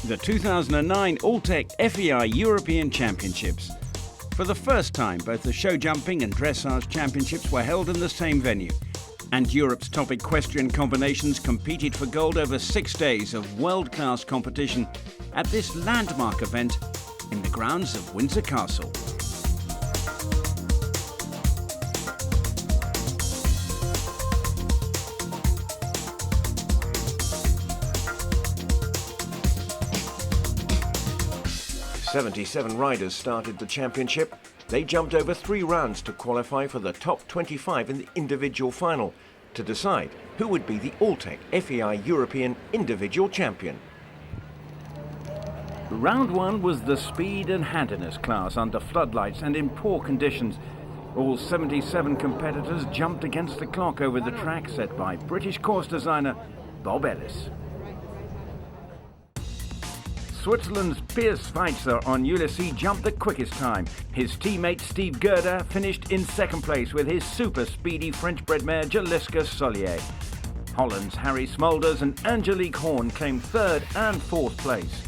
The 2009 Alltech FEI European Championships. For the first time, both the show jumping and dressage championships were held in the same venue. And Europe's top equestrian combinations competed for gold over 6 days of world-class competition at this landmark event in the grounds of Windsor Castle. "77 riders started the championship. They jumped over 3 rounds to qualify for the top 25 in the individual final to decide who would be the Alltech FEI European Individual Champion. Round 1 was the speed and handiness class under floodlights and in poor conditions. All 77 competitors jumped against the clock over the track set by British course designer Bob Ellis. Switzerland's Piers Schweitzer on Ulysses jumped the quickest time. His teammate Steve Gerda finished in second place with his super speedy French-bred mare Jaliska Solier. Holland's Harry Smulders and Angelique Horn claimed third and fourth place.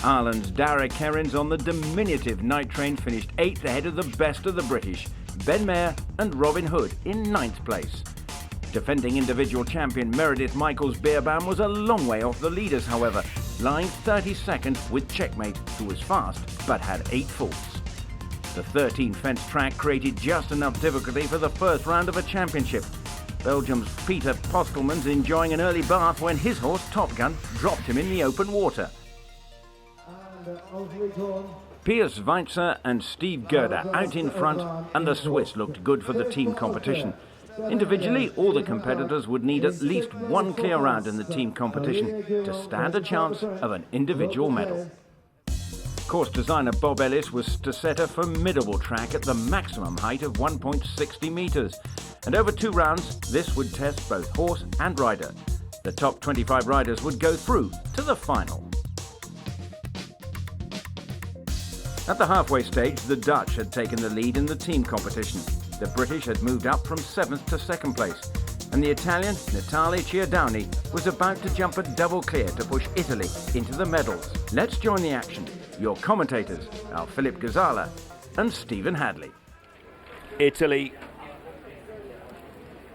Ireland's Dara Kerrins on the diminutive Night Train finished 8th ahead of the best of the British, Ben Maher and Robin Hood in 9th place. Defending individual champion Meredith Michaels Beerbaum was a long way off the leaders, however, lying 32nd with Checkmate, who was fast but had 8 faults. The 13-fence track created just enough difficulty for the first round of a championship. Belgium's Peter Postelman's enjoying an early bath when his horse Top Gun dropped him in the open water. Piers Schweitzer and Steve Gerda out in front, and the Swiss looked good for the team competition. Individually, all the competitors would need at least 1 clear round in the team competition to stand a chance of an individual medal. Course designer Bob Ellis was to set a formidable track at the maximum height of 1.60 metres. And over 2 rounds, this would test both horse and rider. The top 25 riders would go through to the final. At the halfway stage, the Dutch had taken the lead in the team competition. The British had moved up from 7th to 2nd place, and the Italian Natale Ciardani was about to jump a double clear to push Italy into the medals. Let's join the action. Your commentators are Philip Gazzala and Stephen Hadley. Italy,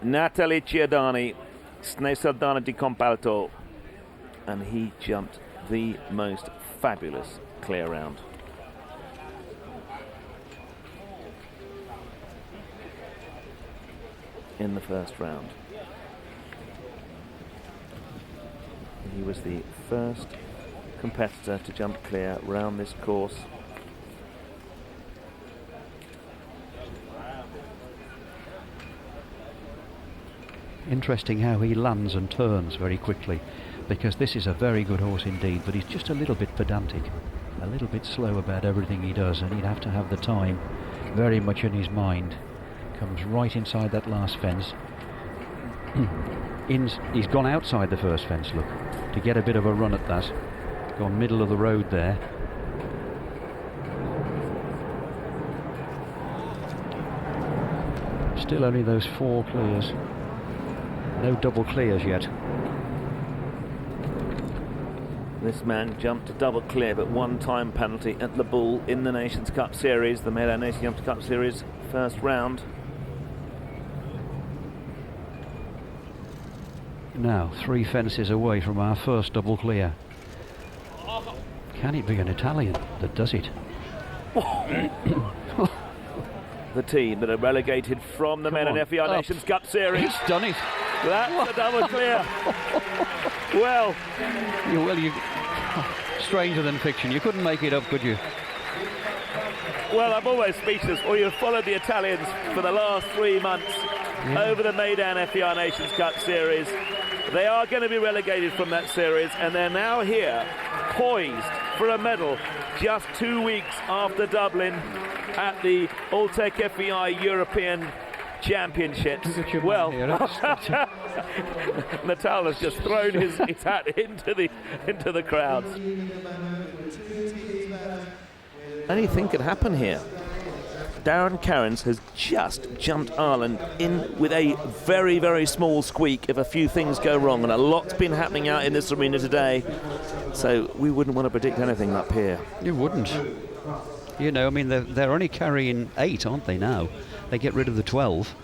Natale Ciardani, Snesaldana di Compalto, and he jumped the most fabulous clear round. In the first round. He was the first competitor to jump clear round this course. Interesting how he lands and turns very quickly, because this is a very good horse indeed, but he's just a little bit pedantic, a little bit slow about everything he does, and he'd have to have the time very much in his mind. Comes right inside that last fence. He's gone outside the first fence, look, to get a bit of a run at that. Gone middle of the road there. Still only those 4 clears. No double clears yet. This man jumped a double clear, but 1 time penalty at the Bull in the Nations Cup Series, the Mela Nations Cup Series first round. Now 3 fences away from our first double clear. Can it be an Italian that does it? The team that are relegated from the Men and FEI Nations Cup Series. He's done it. That's a double clear. Well, stranger than fiction. You couldn't make it up, could you? Well, I'm almost speechless. Or you've followed the Italians for the last 3 months over the Meydan FEI Nations Cup Series. They are going to be relegated from that series, and they're now here, poised for a medal, just 2 weeks after Dublin at the Alltech FEI European Championships. Well, Natal has just thrown his hat into the crowds. Anything could happen here. Darren Cairns has just jumped Ireland in with a very, very small squeak if a few things go wrong, and a lot's been happening out in this arena today, so we wouldn't want to predict anything up here. You wouldn't. You know, I mean, they're only carrying 8, aren't they, now? They get rid of the 12.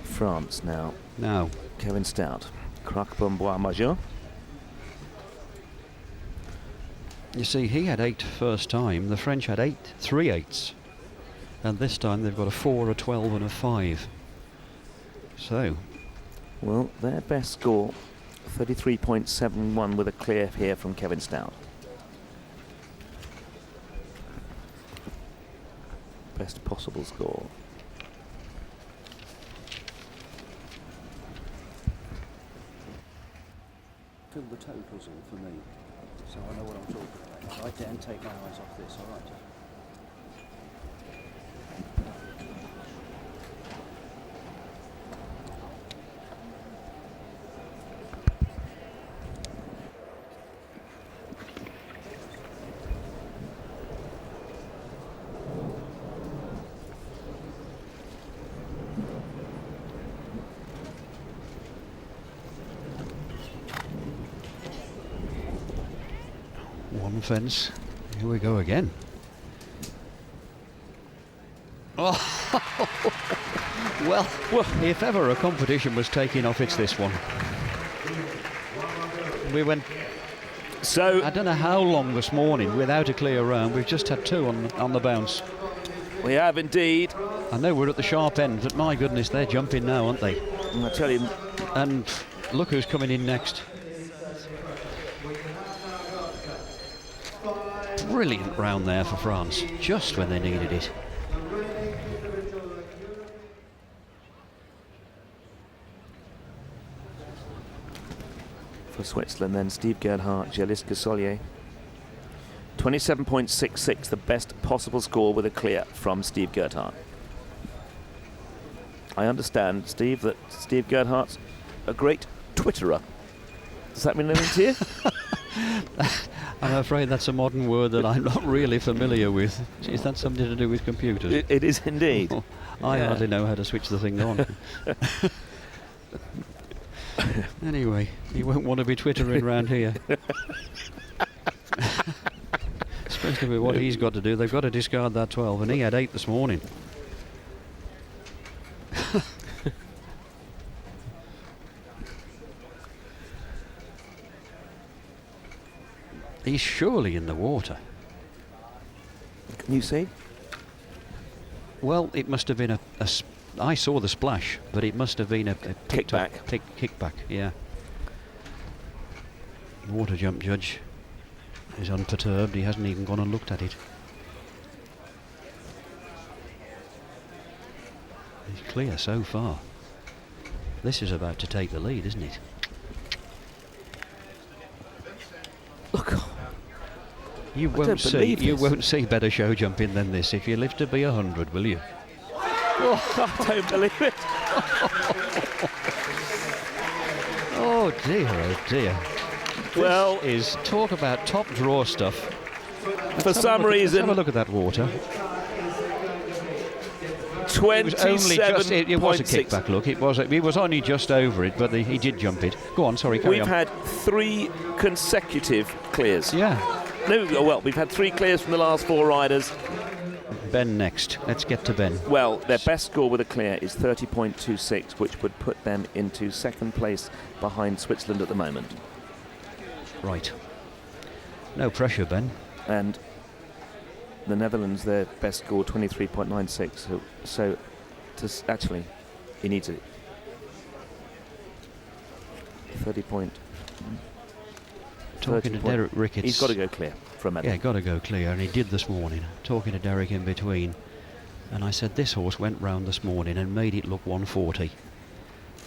France now. Now. Kevin Stout. Croque-Bombois Major. You see, he had 8 first time. The French had 3 8s. And this time they've got a 4, a 12 and a 5. So. Well, their best score, 33.71 with a clear here from Kevin Stout. Best possible score. Fill the totals in for me, so I know what I'm talking about. I daren't take my eyes off this, all right? One fence. Here we go again. Oh, well, if ever a competition was taking off, it's this one. We went. So I don't know how long this morning without a clear round. We've just had 2 on the bounce. we have indeed. I know we're at the sharp end, but my goodness, they're jumping now, aren't they? I tell you. And look who's coming in next. Brilliant round there for France, just when they needed it. For Switzerland then, Steve Gerhardt, Jeliska Solier. 27.66, the best possible score with a clear from Steve Gerhardt. I understand, Steve, that Steve Gerhardt's a great Twitterer. Does that mean anything to you? I'm afraid that's a modern word that I'm not really familiar with. Is that something to do with computers? It is indeed. Oh, I hardly know how to switch the thing on. Anyway, you won't want to be twittering around here. Especially with what he's got to do. They've got to discard that 12, and he had 8 this morning. He's surely in the water. Can you see? Well, it must have been I saw the splash, but it must have been a Kickback. Kickback, yeah. The water jump judge is unperturbed. He hasn't even gone and looked at it. He's clear so far. This is about to take the lead, isn't it? Look. You won't see better show jumping than this if you live to be 100, will you? Oh, I don't believe it. Oh dear, oh dear. Well, this is talk about top draw stuff. For some reason, let's have a look at that water. 27.6. It was a kickback look. It was only just over it, but he did jump it. Go on, sorry, carry on. We've had 3 consecutive clears. Yeah. No, well, we've had 3 clears from the last 4 riders. Ben next. Let's get to Ben. Well, their best score with a clear is 30.26, which would put them into 2nd place behind Switzerland at the moment. Right. No pressure, Ben. And the Netherlands, their best score 23.96. So actually, he needs it. 30 point. Talking to Derek Ricketts. He's got to go clear for a medal. Yeah, got to go clear, and he did this morning. Talking to Derek in between, and I said, this horse went round this morning and made it look 140.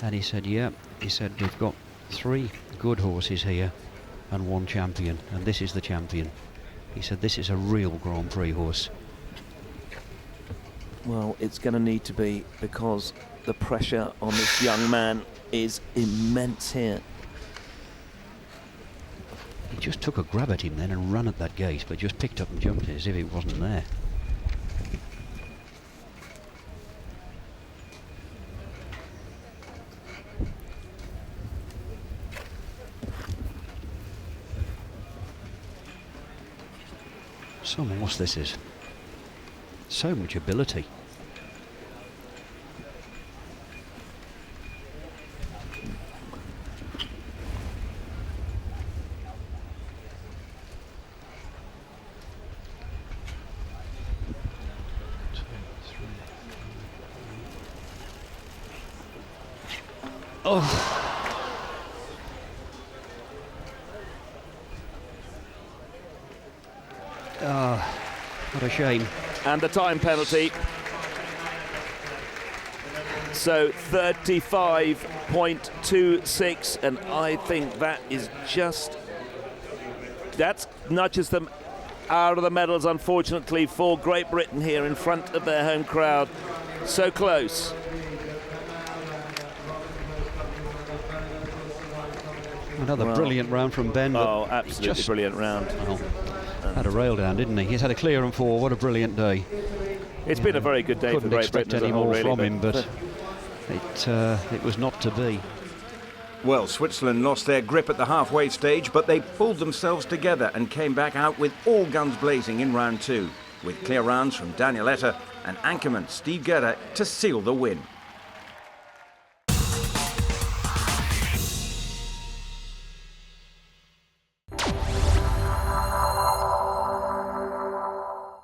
And he said, yeah. He said, we've got 3 good horses here and 1 champion, and this is the champion. He said, this is a real Grand Prix horse. Well, it's going to need to be, because the pressure on this young man is immense here. He just took a grab at him then and ran at that gate, but just picked up and jumped it as if it wasn't there. Some horse this is. So much ability. Oh. What a shame. And the time penalty. So 35.26, and I think that is just... that nudges them out of the medals, unfortunately, for Great Britain here in front of their home crowd. So close. Another brilliant round from Ben. Oh, absolutely brilliant round. Well, had a rail down, didn't he? He's had a clear and four. What a brilliant day. It's been a very good day for Great Britain as a whole, really. Couldn't expect any more from him, but it was not to be. Well, Switzerland lost their grip at the halfway stage, but they pulled themselves together and came back out with all guns blazing in round two, with clear rounds from Daniel Etter and anchorman Steve Gerda to seal the win.